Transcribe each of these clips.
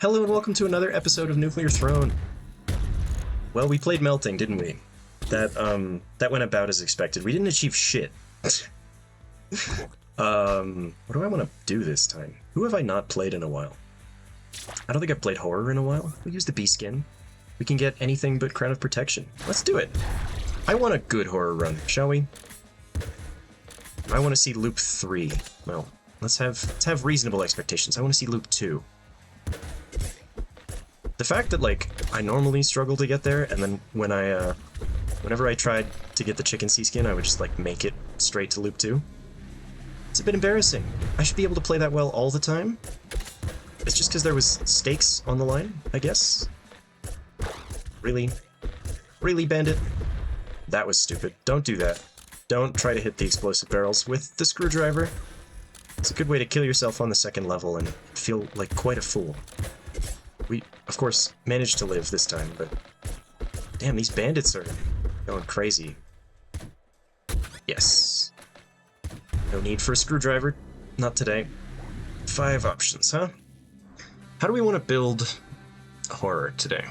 Hello and welcome to another episode of Nuclear Throne. Well, we played Melting, didn't we? That went about as expected. We didn't achieve shit. What do I want to do this time? Who have I not played in a while? I don't think I've played Horror in a while. We'll use the bee skin. We can get anything but Crown of Protection. Let's do it. I want a good Horror run, shall we? I want to see Loop 3. Well, let's have reasonable expectations. I want to see Loop 2. The fact that, like, I normally struggle to get there, and then when whenever I tried to get the chicken sea skin, I would just, like, make it straight to Loop 2. It's a bit embarrassing. I should be able to play that well all the time. It's just because there was stakes on the line, I guess. Really? Really, Bandit? That was stupid. Don't do that. Don't try to hit the explosive barrels with the screwdriver. It's a good way to kill yourself on the second level and feel like quite a fool. We, of course, managed to live this time, but damn, these bandits are going crazy. Yes. No need for a screwdriver. Not today. 5 options, huh? How do we want to build Horror today?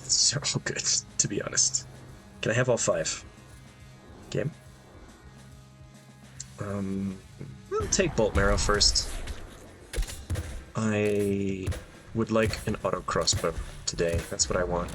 These are all good, to be honest. Can I have all 5? Game. We'll take Bolt Marrow first. I would like an auto crossbow today. That's what I want.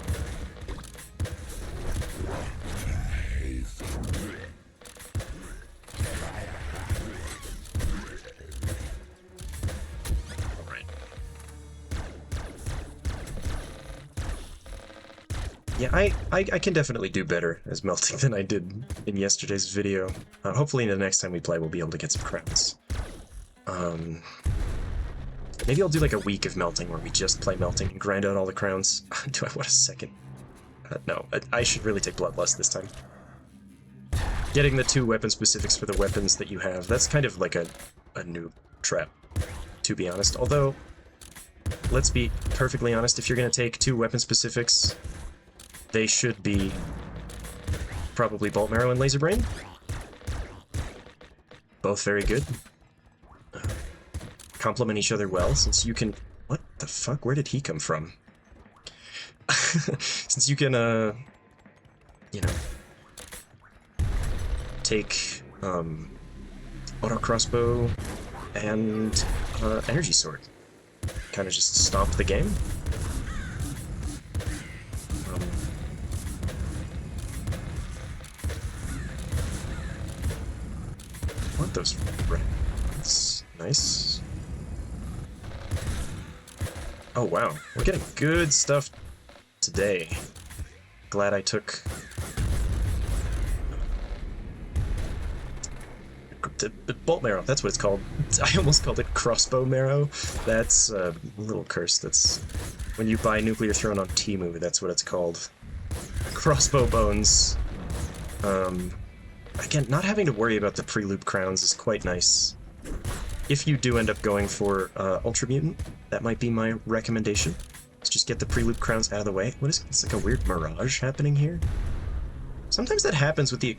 Yeah, I can definitely do better as Melting than I did in yesterday's video. Hopefully the next time we play we'll be able to get some crowns. Maybe I'll do like a week of Melting where we just play Melting and grind out all the crowns. Do I want a second? No, I should really take Bloodlust this time. Getting the 2 weapon specifics for the weapons that you have, that's kind of like a noob trap, to be honest. Although, let's be perfectly honest, if you're going to take 2 weapon specifics, they should be probably Bolt Marrow and Laser Brain. Both very good. Complement each other well, since you can... What the fuck? Where did he come from? Since you can, you know, take, auto crossbow and, energy sword. Kind of just stomp the game. I want those reds. Nice. Oh wow, we're getting good stuff today. Glad I took the Bolt Marrow, that's what it's called. I almost called it Crossbow Marrow. That's a little curse. That's when you buy Nuclear Throne on Temu, that's what it's called. Crossbow Bones. Again, not having to worry about the pre-loop crowns is quite nice. If you do end up going for Ultra Mutant, that might be my recommendation. Let's just get the pre-loop crowns out of the way. What is it's like a weird mirage happening here? Sometimes that happens with the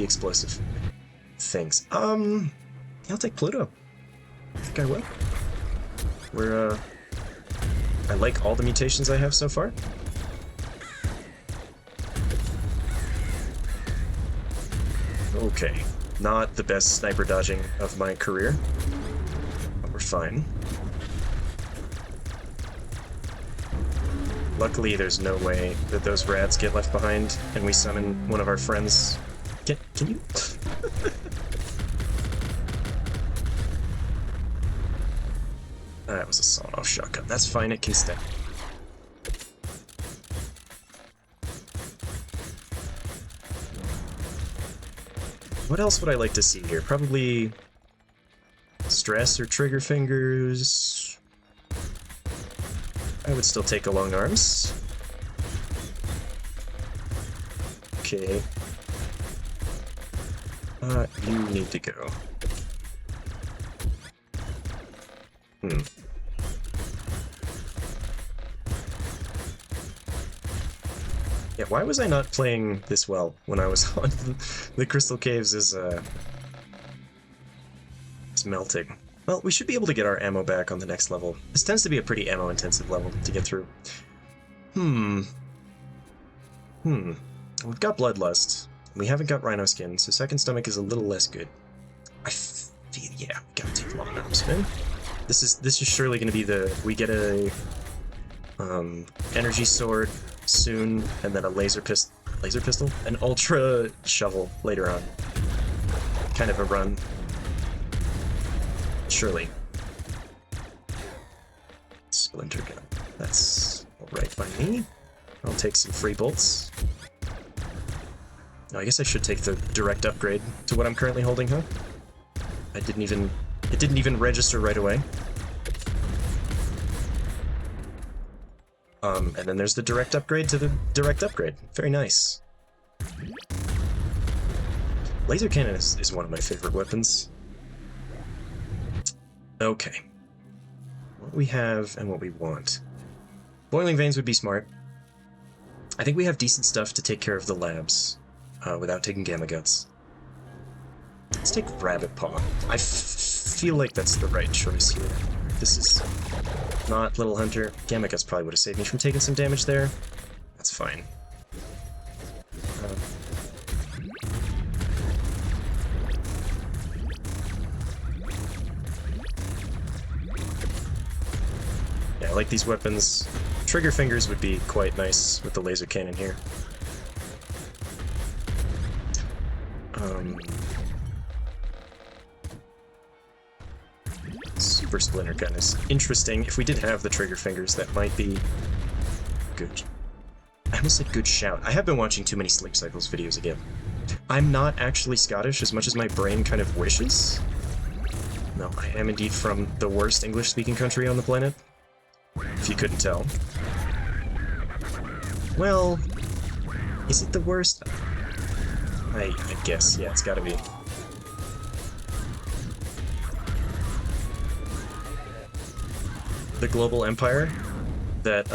explosive things. Yeah, I'll take Pluto. I think I will. We're I like all the mutations I have so far. Okay. Not the best sniper dodging of my career, but we're fine. Luckily, there's no way that those rats get left behind and we summon one of our friends. Can you? That was a sawed-off shotgun. That's fine, it can stay. What else would I like to see here? Probably stress or trigger fingers. I would still take a long arms. Okay. You need to go. Yeah, why was I not playing this well when I was on the Crystal Caves is, it's melting. Well, we should be able to get our ammo back on the next level. This tends to be a pretty ammo-intensive level to get through. We've got Bloodlust. We haven't got Rhino Skin, so Second Stomach is a little less good. I feel, yeah, we gotta take Long Arm Spin. This is surely gonna be the, we get a, energy sword soon, and then a laser pistol? An ultra shovel later on. Kind of a run. Surely. Splinter gun. That's alright by me. I'll take some free bolts. Oh, I guess I should take the direct upgrade to what I'm currently holding, huh? It didn't even register right away. And then there's the direct upgrade to the direct upgrade. Very nice. Laser cannon is one of my favorite weapons. Okay. What we have and what we want. Boiling Veins would be smart. I think we have decent stuff to take care of the labs without taking Gamma Guts. Let's take Rabbit Paw. I feel like that's the right choice here. This is not Little Hunter. Gamma Guts probably would have saved me from taking some damage there. That's fine. Yeah, I like these weapons. Trigger Fingers would be quite nice with the laser cannon here. Super Splinter Gun is interesting. If we did have the Trigger Fingers, that might be good. I almost said good shout. I have been watching too many Sleep Cycles videos again. I'm not actually Scottish as much as my brain kind of wishes. No, I am indeed from the worst English-speaking country on the planet. If you couldn't tell. Well, is it the worst? I guess, yeah, it's gotta be. The global empire that,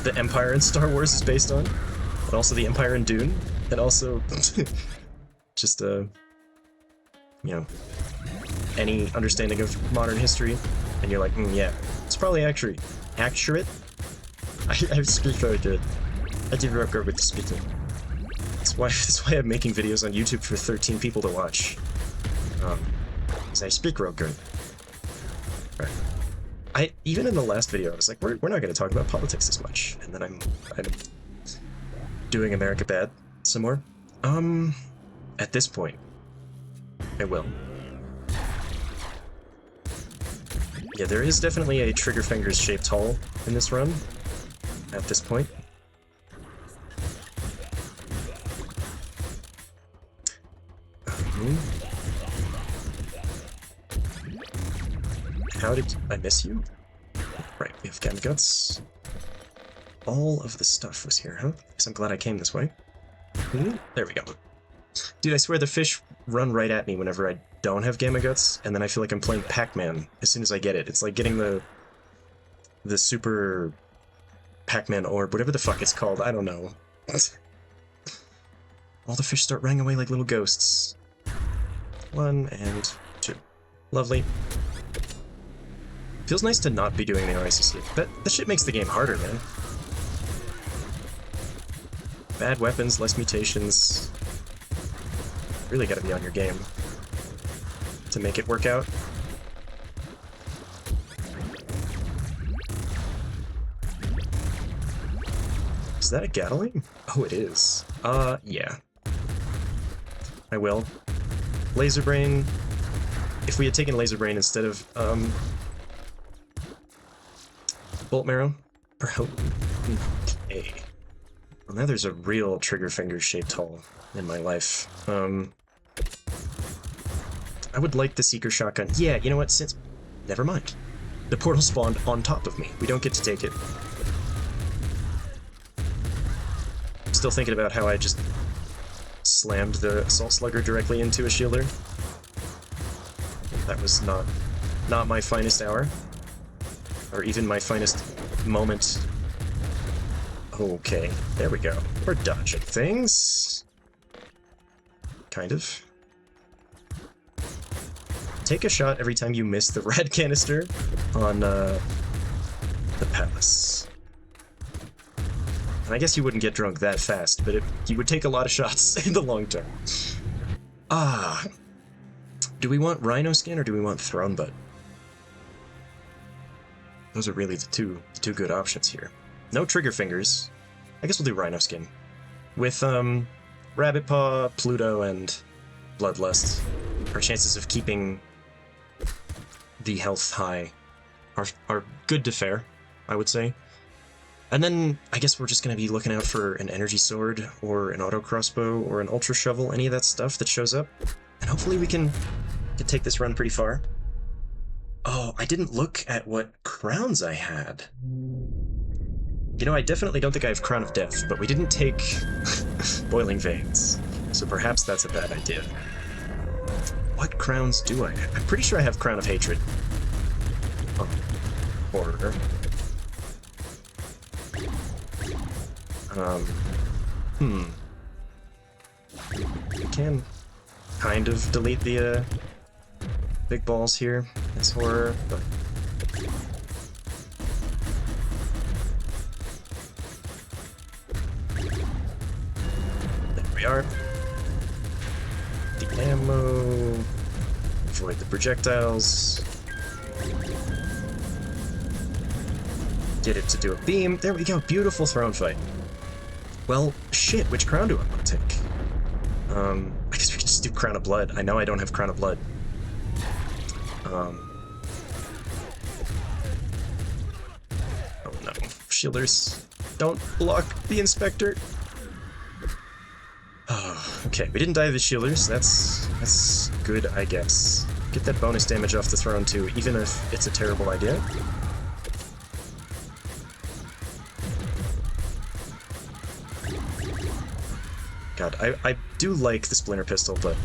the empire in Star Wars is based on, and also the empire in Dune, and also just, you know, any understanding of modern history, and you're like, yeah, it's probably accurate. Accurate? I speak very good. I do real good with the speaking. That's why I'm making videos on YouTube for 13 people to watch. Because I speak real good. Right. Even in the last video, I was like, we're not going to talk about politics as much, and then I'm doing America bad some more. At this point, I will. Yeah, there is definitely a Trigger Fingers shaped hole in this run. At this point. How did I miss you? Right, we have Gamma Guts. All of the stuff was here, huh? Guess I'm glad I came this way. There we go. Dude, I swear the fish run right at me whenever I don't have Gamma Guts, and then I feel like I'm playing Pac-Man as soon as I get it. It's like getting the super Pac-Man orb, whatever the fuck it's called, I don't know. All the fish start running away like little ghosts. 1 and 2. Lovely. Feels nice to not be doing the Oasis here. That shit makes the game harder, man. Bad weapons, less mutations. Really gotta be on your game to make it work out. Is that a Gatling? Oh, it is. Yeah. I will. Laser Brain. If we had taken Laser Brain instead of, Bolt Marrow? Okay. Well, now there's a real Trigger Finger shaped hole in my life. I would like the Seeker Shotgun. Yeah, you know what? Since... Never mind. The portal spawned on top of me. We don't get to take it. I'm still thinking about how I just slammed the Assault Slugger directly into a shielder. That was not my finest hour. Or even my finest moment. Oh, Okay, there we go. We're dodging things. Kind of. Take a shot every time you miss the red canister on the palace. And I guess you wouldn't get drunk that fast, but you would take a lot of shots in the long term. Ah. Do we want Rhino Skin or do we want Throne Butt? Those are really the two good options here. No Trigger Fingers. I guess we'll do Rhino Skin. With, Rabbit Paw, Pluto, and Bloodlust, our chances of keeping the health high are good to fair, I would say. And then, I guess we're just going to be looking out for an Energy Sword, or an Auto Crossbow, or an Ultra Shovel, any of that stuff that shows up. And hopefully we can take this run pretty far. Oh, I didn't look at what crowns I had. You know, I definitely don't think I have Crown of Death, but we didn't take Boiling Veins, so perhaps that's a bad idea. What crowns do I have? I'm pretty sure I have Crown of Hatred. Oh, Horror. We can kind of delete the, big balls here as Horror, but... There we are. The ammo... Avoid the projectiles. Get it to do a beam. There we go, beautiful throne fight. Well, shit, which crown do I want to take? I guess we could just do Crown of Blood. I know I don't have Crown of Blood. Oh no. Shielders, don't block the Inspector. Oh, okay, we didn't die to the Shielders. That's good, I guess. Get that bonus damage off the throne too, even if it's a terrible idea. God, I do like the Splinter Pistol, but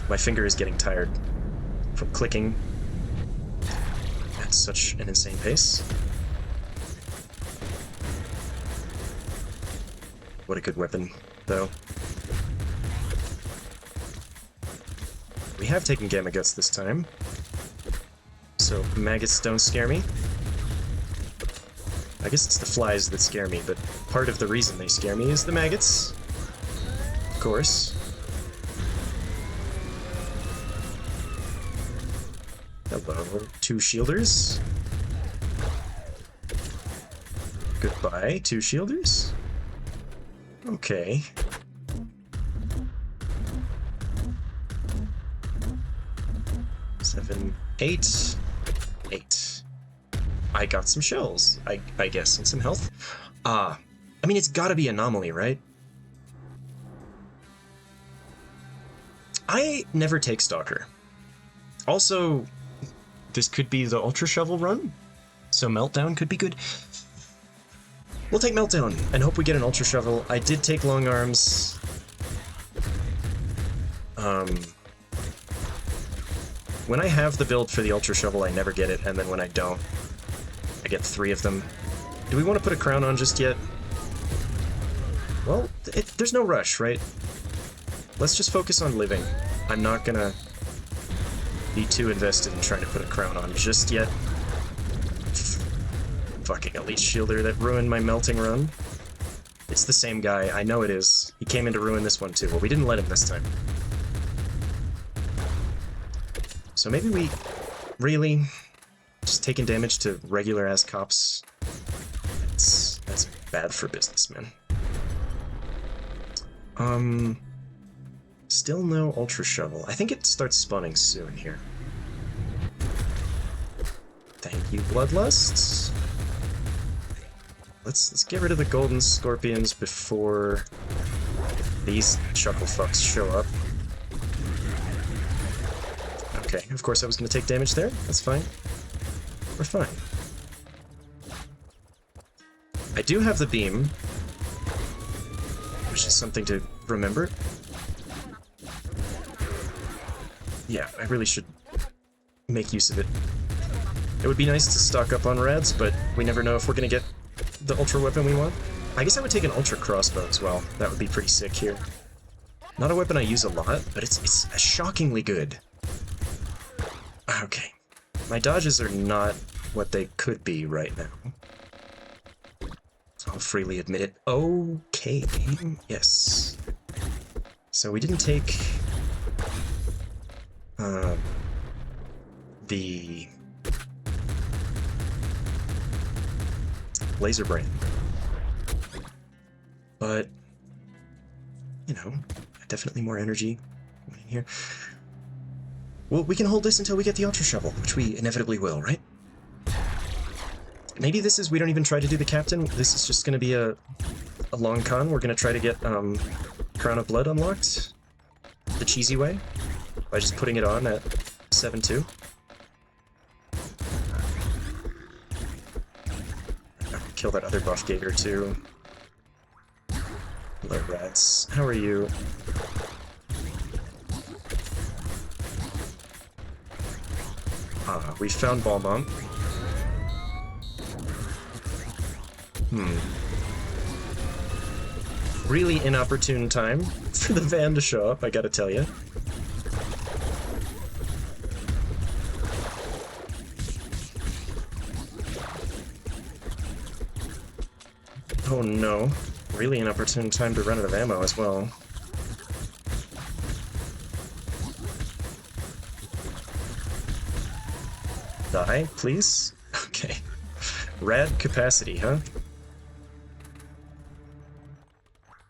my finger is getting tired from clicking at such an insane pace. What a good weapon, though. We have taken Gamma Guts this time, so maggots don't scare me. I guess it's the flies that scare me, but part of the reason they scare me is the maggots. Of course. Hello, 2 shielders. Goodbye, 2 shielders. Okay. Seven, 8. 8. I got some shells, I guess, and some health. I mean, it's gotta be Anomaly, right? I never take Stalker. Also, this could be the Ultra Shovel run, so Meltdown could be good. We'll take Meltdown and hope we get an Ultra Shovel. I did take Long Arms. When I have the build for the Ultra Shovel, I never get it, and then when I don't, I get 3 of them. Do we want to put a crown on just yet? Well, there's no rush, right? Let's just focus on living. I'm not gonna be too invested in trying to put a crown on just yet. Fucking Elite Shielder that ruined my melting run. It's the same guy, I know it is. He came in to ruin this one too. Well, we didn't let him this time. So maybe we really just taking damage to regular ass cops. That's bad for business, man. Still no Ultra Shovel. I think it starts spawning soon here. Thank you, Bloodlusts. Let's get rid of the Golden Scorpions before these chuckle fucks show up. Okay, of course I was going to take damage there. That's fine. We're fine. I do have the beam, which is something to remember. Yeah, I really should make use of it. It would be nice to stock up on rads, but we never know if we're going to get the ultra weapon we want. I guess I would take an ultra crossbow as well. That would be pretty sick here. Not a weapon I use a lot, but it's shockingly good. Okay. My dodges are not what they could be right now. I'll freely admit it. Okay. Yes. So we didn't take... the... laser brand. But, you know, definitely more energy in here. Well, we can hold this until we get the Ultra Shovel, which we inevitably will, right? Maybe this is, we don't even try to do the captain. This is just going to be a long con. We're going to try to get Crown of Blood unlocked the cheesy way by just putting it on at 7-2. Kill that other buff gator too. Hello, rats. How are you? We found Balmont. Really inopportune time for the van to show up, I gotta tell you. Oh no. Really inopportune time to run out of ammo as well. Die, please? Okay. Rad capacity, huh?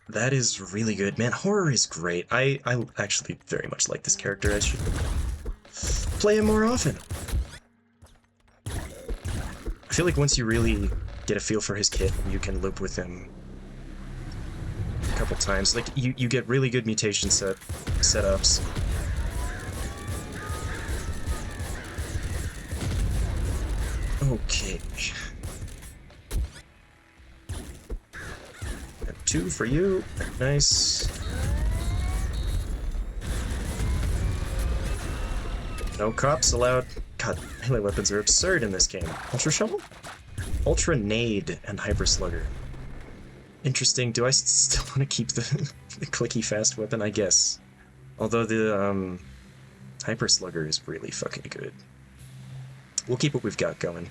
That is really good. Man, horror is great. I actually very much like this character. I should play him more often. I feel like once you really get a feel for his kit, you can loop with him a couple times. Like, you get really good mutation setups. Okay. And 2 for you. Nice. No cops allowed. God, melee weapons are absurd in this game. Ultra Shovel? Ultra Nade and Hyper Slugger. Interesting. Do I still want to keep the clicky fast weapon? I guess. Although the Hyper Slugger is really fucking good. We'll keep what we've got going.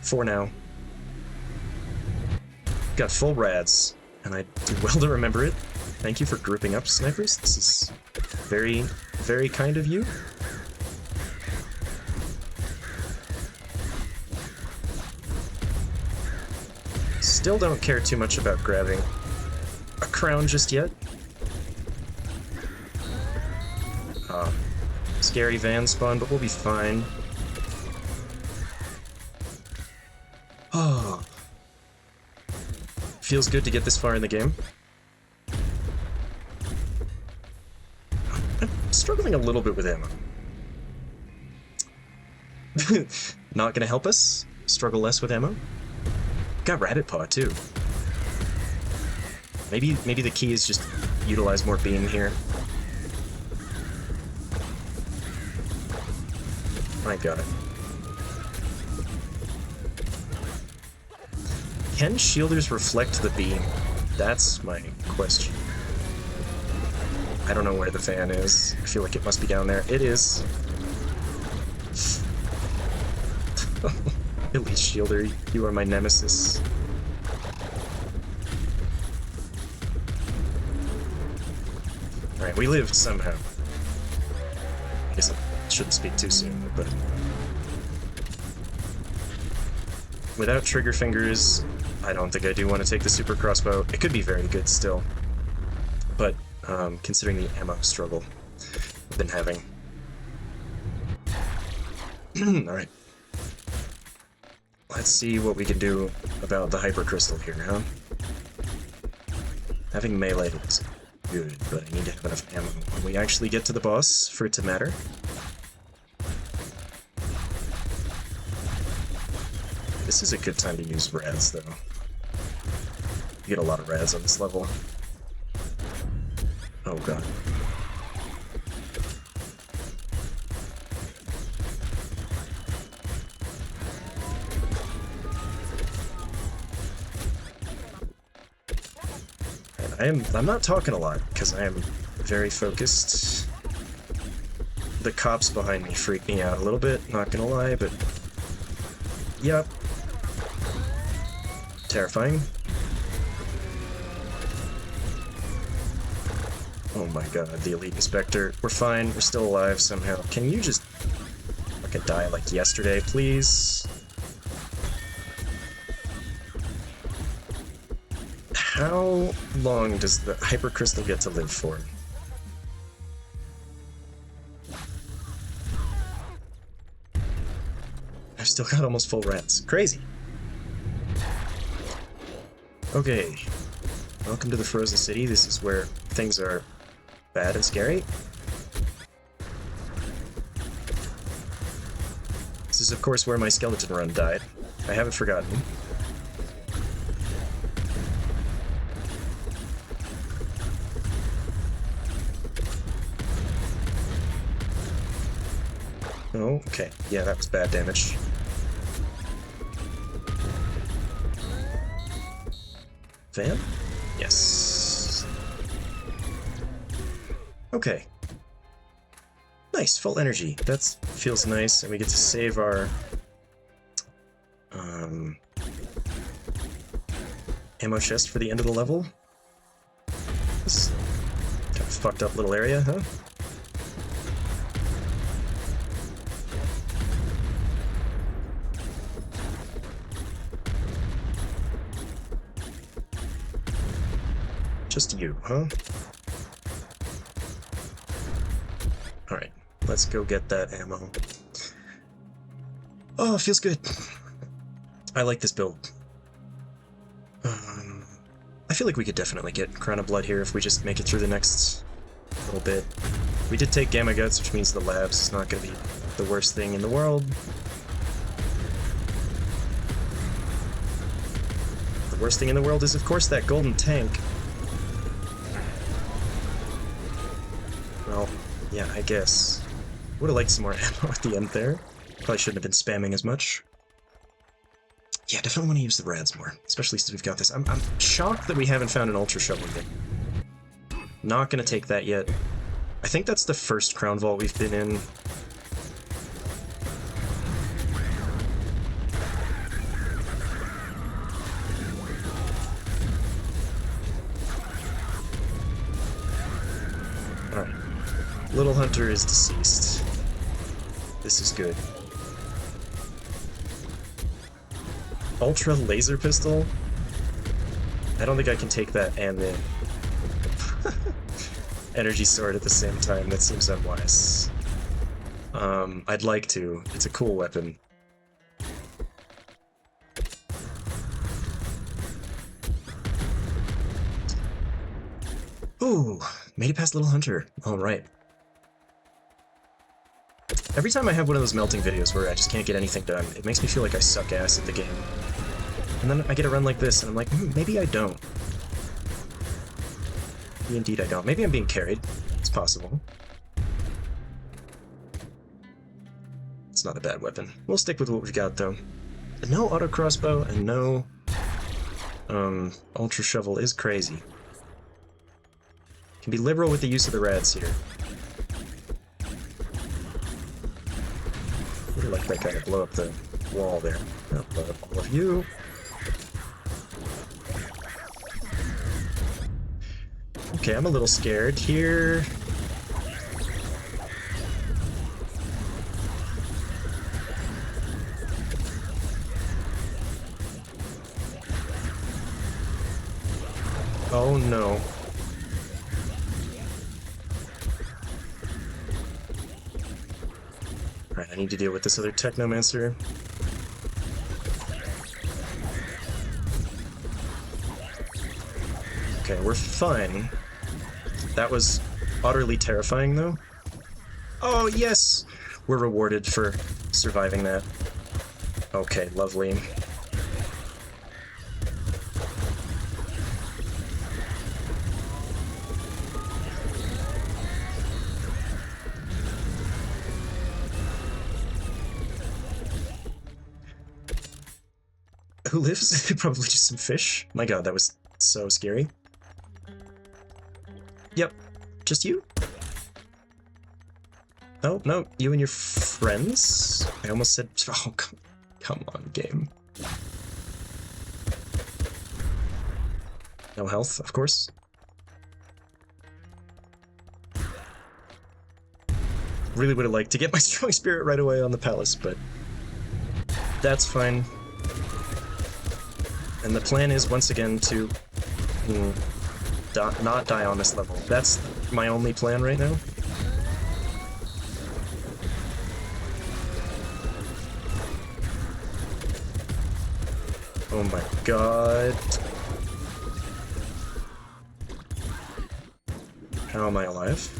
For now. Got full rads, and I do well to remember it. Thank you for grouping up snipers. This is very, very kind of you. Still don't care too much about grabbing a crown just yet. Scary van spawn, but we'll be fine. Oh. Feels good to get this far in the game. I'm struggling a little bit with ammo. Not gonna help us struggle less with ammo. Got Rabbit Paw too. Maybe the key is just utilize more beam here. I got it. Can shielders reflect the beam? That's my question. I don't know where the fan is. I feel like it must be down there. It is. Elite Shielder, you are my nemesis. Alright, we lived somehow. I guess I shouldn't speak too soon, but... without trigger fingers, I don't think I do want to take the super crossbow. It could be very good still. But, considering the ammo struggle I've been having. Alright. Let's see what we can do about the hyper crystal here, huh? Having melee is good, but I need to have enough ammo when we actually get to the boss for it to matter. This is a good time to use rads, though. You get a lot of rads on this level. Oh god. I'm not talking a lot, because I am very focused. The cops behind me freak me out a little bit, not gonna lie, but... Yep. Terrifying. Oh my god, the Elite Inspector. We're fine, we're still alive somehow. Can you just fucking die like yesterday, please? How long does the Hyper Crystal get to live for? I've still got almost full rats. Crazy. Okay. Welcome to the Frozen City. This is where things are bad and scary. This is, of course, where my skeleton run died. I haven't forgotten. Oh, okay. Yeah, that was bad damage. Van? Yes. Okay. Nice, full energy. That feels nice, and we get to save our... ammo chest for the end of the level. This kind of fucked up little area, huh? Just you, huh? Alright, let's go get that ammo. Oh, it feels good. I like this build. I feel like we could definitely get Crown of Blood here if we just make it through the next little bit. We did take Gamma Guts, which means the labs is not going to be the worst thing in the world. The worst thing in the world is, of course, that golden tank. Well, yeah, I guess. Would have liked some more ammo at the end there. Probably shouldn't have been spamming as much. Yeah, definitely want to use the rads more, especially since we've got this. I'm shocked that we haven't found an Ultra Shovel yet. Not gonna take that yet. I think that's the first Crown Vault we've been in. Alright. Little Hunter is deceased. This is good. Ultra Laser Pistol? I don't think I can take that and the Energy Sword at the same time. That seems unwise. I'd like to. It's a cool weapon. Ooh, made it past Little Hunter. Alright. Every time I have one of those melting videos where I just can't get anything done, it makes me feel like I suck ass at the game. And then I get a run like this, and I'm like, maybe I don't. Maybe indeed I don't. Maybe I'm being carried. It's possible. It's not a bad weapon. We'll stick with what we've got, though. No auto crossbow and no... Ultra Shovel is crazy. Can be liberal with the use of the rads here. I'd like that guy to blow up the wall there. I'll blow up all of you. Okay, I'm a little scared here. Oh no. Alright, I need to deal with this other Technomancer. Okay, we're fine. That was utterly terrifying, though. Oh, yes! We're rewarded for surviving that. Okay, lovely. Who lives? Probably just some fish. My god, that was so scary. Yep. Just you? Oh, no, you and your friends? I almost said... Oh, come on, game. No health, of course. Really would have liked to get my strong spirit right away on the palace, but that's fine. And the plan is, once again, to not die on this level. That's my only plan right now. Oh my god. How am I alive?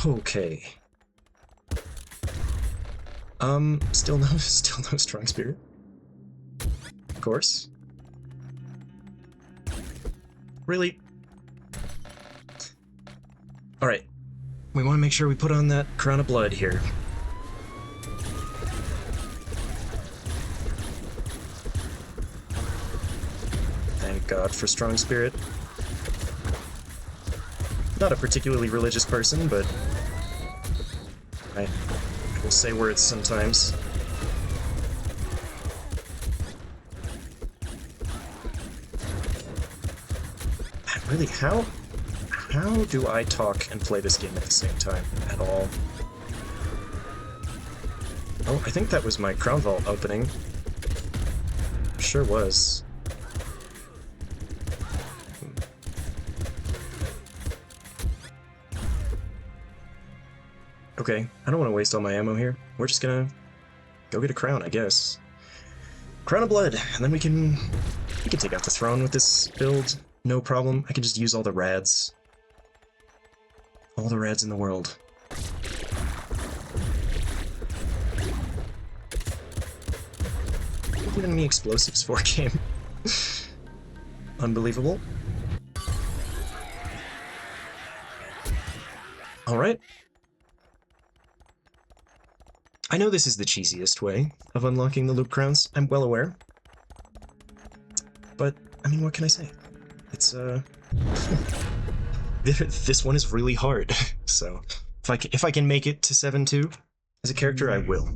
Okay. Still no strong spirit. Of course. Really? Alright. We want to make sure we put on that crown of blood here. Thank God for strong spirit. Not a particularly religious person, but I will say words sometimes. Really, how do I talk and play this game at the same time at all? Oh, I think that was my Crown Vault opening. Sure was. Okay, I don't want to waste all my ammo here. We're just gonna go get a crown, I guess. Crown of Blood, and then we can take out the throne with this build. No problem. I can just use all the rads. All the rads in the world. Not even any explosives for a game. Unbelievable. Alright. I know this is the cheesiest way of unlocking the loop crowns, I'm well aware. But, I mean, what can I say? It's, this one is really hard, so if I can make it to 7-2 as a character, I will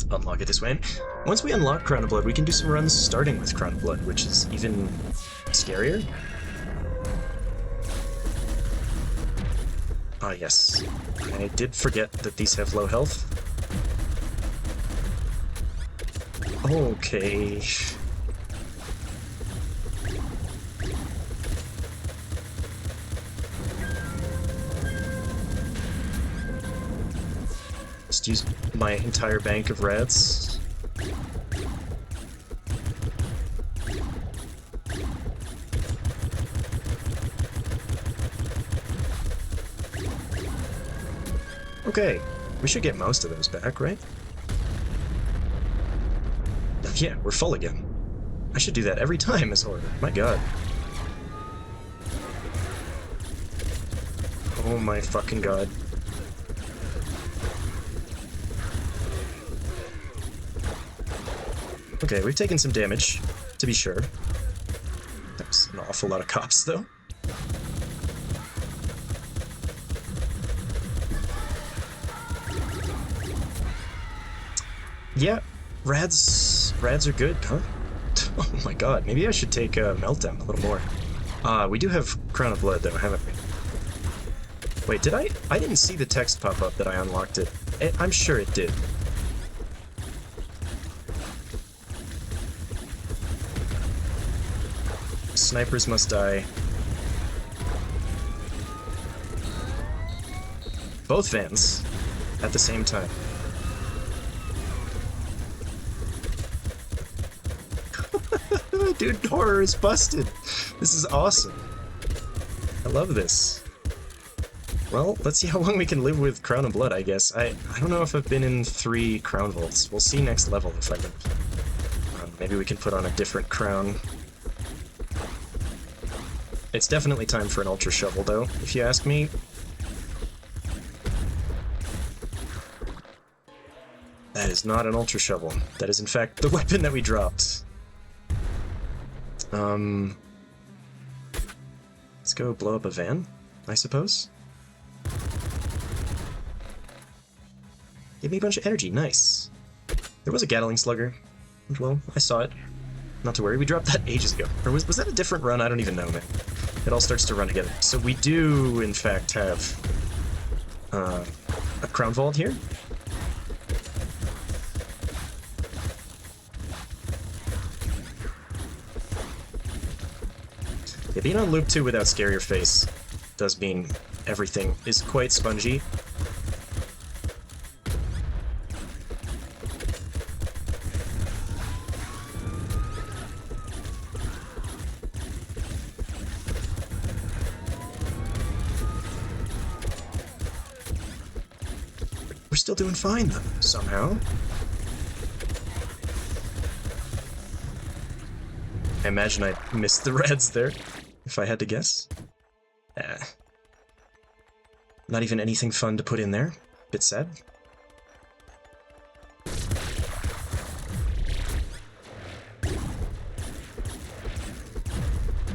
unlock it this way. And once we unlock Crown of Blood, we can do some runs starting with Crown of Blood, which is even scarier. Ah, yes. I did forget that these have low health. Okay. Just use my entire bank of rads. Okay, we should get most of those back, right? Yeah, we're full again. I should do that every time as Horror. My god. Oh my fucking god. Okay, we've taken some damage, to be sure. That was an awful lot of cops, though. Yeah, rads are good, huh? Oh my god, maybe I should take Meltdown a little more. We do have Crown of Blood, though, haven't we? Wait, did I? I didn't see the text pop up that I unlocked it. I'm sure it did. Snipers must die. Both vans at the same time. Dude, Horror is busted. This is awesome. I love this. Well, let's see how long we can live with Crown of Blood, I guess. I don't know if I've been in 3 Crown Vaults. We'll see next level if I live. Maybe we can put on a different crown. It's definitely time for an Ultra Shovel, though, if you ask me. That is not an Ultra Shovel. That is, in fact, the weapon that we dropped. Let's go blow up a van, I suppose. Gave me a bunch of energy, nice. There was a Gatling Slugger. Well, I saw it. Not to worry, we dropped that ages ago. Or was that a different run? I don't even know, man. It all starts to run together. So we do, in fact, have a Crown Vault here. Yeah, being on Loop 2 without Scare Your Face does mean everything is quite spongy. We're still doing fine, though, somehow. I imagine I missed the reds there, if I had to guess. Not even anything fun to put in there. Bit sad.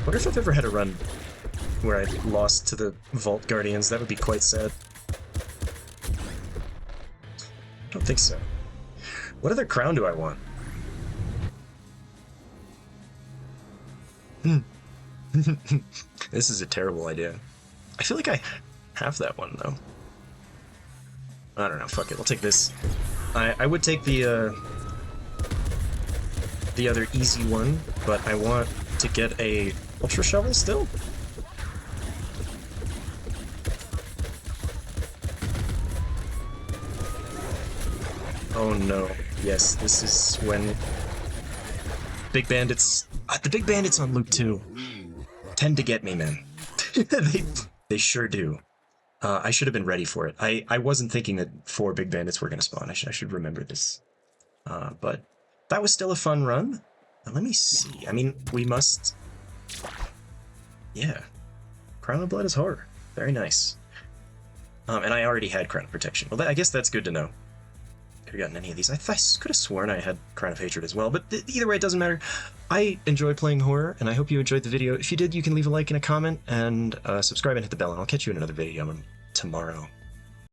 Wonder if I've ever had a run where I lost to the Vault Guardians. That would be quite sad. I don't think so. What other crown do I want? This is a terrible idea. I feel like I have that one, though. I don't know, fuck it, I'll take this. I would take the other easy one, but I want to get a Ultra Shovel still? Oh no. Yes, this is when Big Bandits... the Big Bandits on Loop 2 tend to get me, man. they sure do. I should have been ready for it. I wasn't thinking that 4 Big Bandits were going to spawn. I should remember this. But that was still a fun run. Now, let me see. I mean, we must... Yeah. Crown of Blood is horror. Very nice. And I already had Crown of Protection. Well, I guess that's good to know. Could have gotten any of these. I could have sworn I had Crown of Hatred as well, but either way, it doesn't matter. I enjoy playing horror, and I hope you enjoyed the video. If you did, you can leave a like and a comment, and subscribe and hit the bell, and I'll catch you in another video tomorrow.